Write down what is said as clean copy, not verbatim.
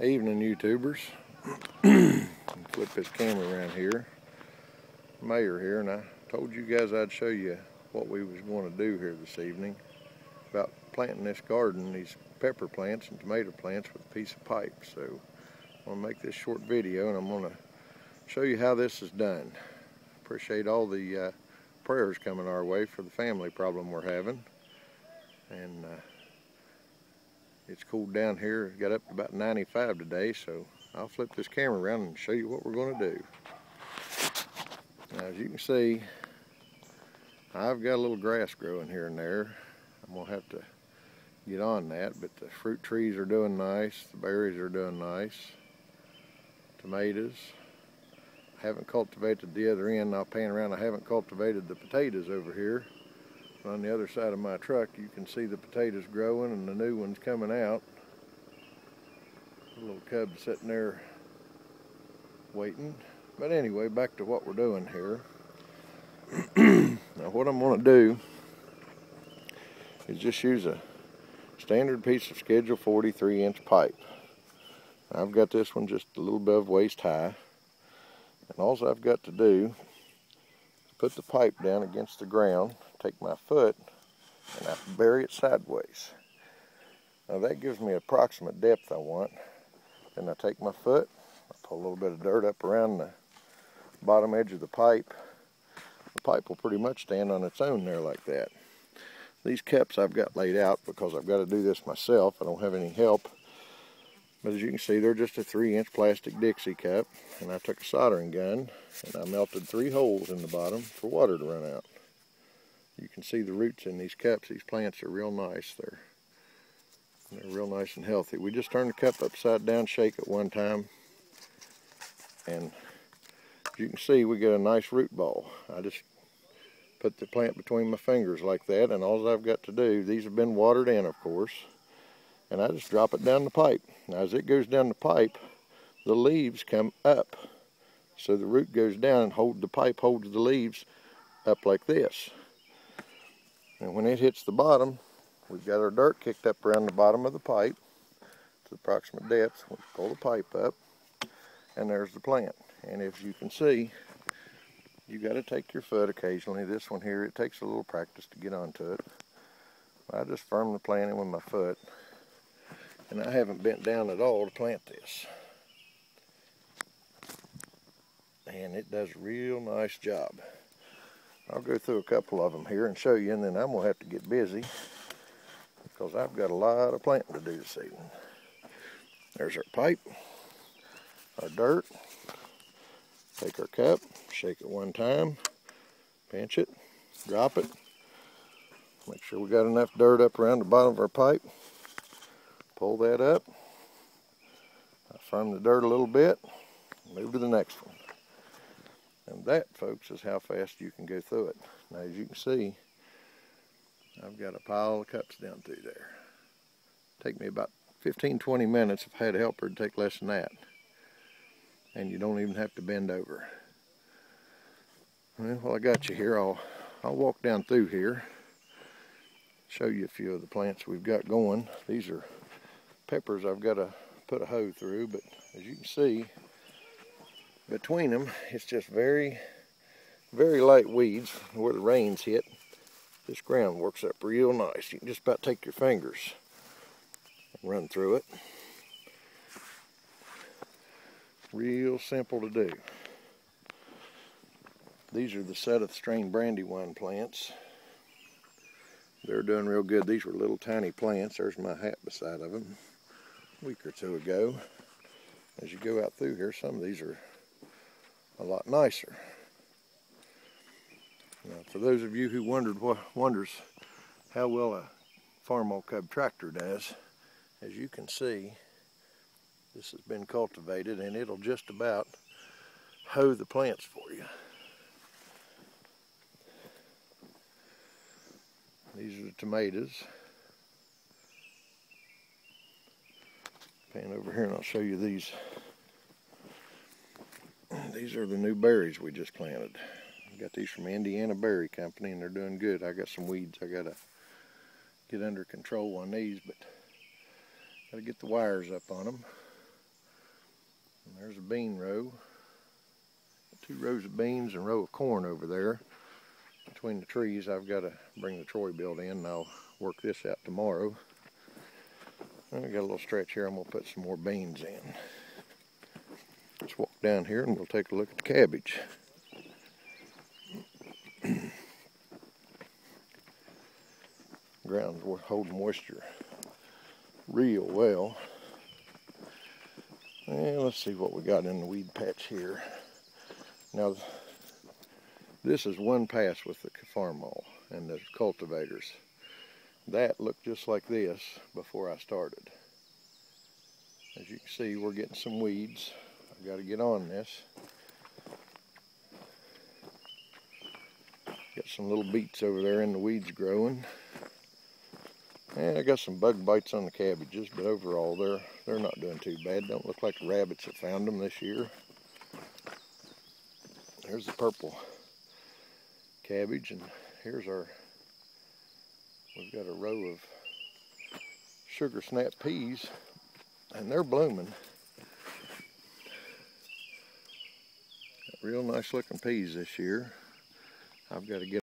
Evening, YouTubers. Flip this camera around here. Mayor here, and I told you guys I'd show you what we was going to do here this evening about planting this garden, these pepper plants and tomato plants with a piece of pipe. So I'm going to make this short video and I'm going to show you how this is done. Appreciate all the prayers coming our way for the family problem we're having. And it's cooled down here. It got up to about 95 today, so I'll flip this camera around and show you what we're going to do. Now, as you can see, I've got a little grass growing here and there. I'm going to have to get on that, but the fruit trees are doing nice. The berries are doing nice. Tomatoes. I haven't cultivated the other end. I'll pan around. I haven't cultivated the potatoes over here. On the other side of my truck, you can see the potatoes growing and the new ones coming out. A little cub sitting there waiting. But anyway, back to what we're doing here. Now what I'm going to do is just use a standard piece of Schedule 40 3-inch pipe. I've got this one just a little above waist high. And all I've got to do is put the pipe down against the ground, take my foot, and I bury it sideways. Now that gives me approximate depth I want. Then I take my foot, I pull a little bit of dirt up around the bottom edge of the pipe. The pipe will pretty much stand on its own there like that. These cups I've got laid out because I've got to do this myself. I don't have any help. But as you can see, they're just a 3-inch plastic Dixie cup. And I took a soldering gun and I melted 3 holes in the bottom for water to run out. You can see the roots in these cups. These plants are real nice. They're real nice and healthy. We just turn the cup upside down, shake it one time, and as you can see, we get a nice root ball. I just put the plant between my fingers like that, and all I've got to do, these have been watered in, of course, and I just drop it down the pipe. Now as it goes down the pipe, the leaves come up. So the root goes down and the pipe holds the leaves up like this. And when it hits the bottom, we've got our dirt kicked up around the bottom of the pipe to the approximate depth. We pull the pipe up, and there's the plant. And as you can see, you got to take your foot occasionally. This one here, it takes a little practice to get onto it. I just firm the plant in with my foot, and I haven't bent down at all to plant this. And it does a real nice job. I'll go through a couple of them here and show you, and then I'm going to have to get busy because I've got a lot of planting to do this evening. There's our pipe, our dirt. Take our cup, shake it one time, pinch it, drop it. Make sure we got enough dirt up around the bottom of our pipe. Pull that up. I firm the dirt a little bit, move to the next one. And that, folks, is how fast you can go through it. Now, as you can see, I've got a pile of cups down through there. Take me about 15-20 minutes. If I had a helper, it'd take less than that. And you don't even have to bend over. Well, while I got you here, I'll walk down through here, show you a few of the plants we've got going. These are peppers I've got to put a hoe through, but as you can see, between them, it's just very, very light weeds. Where the rains hit, this ground works up real nice. You can just about take your fingers and run through it. Real simple to do. These are the set of strain brandywine plants. They're doing real good. These were little tiny plants. There's my hat beside of them a week or two ago. As you go out through here, some of these are a lot nicer. Now, for those of you who wonders how well a Farmall Cub tractor does, as you can see, this has been cultivated and it'll just about hoe the plants for you. These are the tomatoes. Pan over here and I'll show you these. These are the new berries we just planted. I got these from Indiana Berry Company and they're doing good. I got some weeds I gotta get under control on these, but gotta get the wires up on them. And there's a bean row. 2 rows of beans and a row of corn over there. Between the trees, I've got to bring the Troy build in, and I'll work this out tomorrow. And I got a little stretch here. I'm going to put some more beans in. Let's walk down here and we'll take a look at the cabbage. Ground's holding moisture real well. And let's see what we got in the weed patch here. Now, this is one pass with the farm maul and the cultivators. That looked just like this before I started. As you can see, we're getting some weeds. I've got to get on this. Got some little beets over there in the weeds growing. And I got some bug bites on the cabbages, but overall they're not doing too bad. Don't look like the rabbits that found them this year. There's the purple cabbage, and here's we've got a row of sugar snap peas, and they're blooming. Got real nice looking peas this year. I've got to get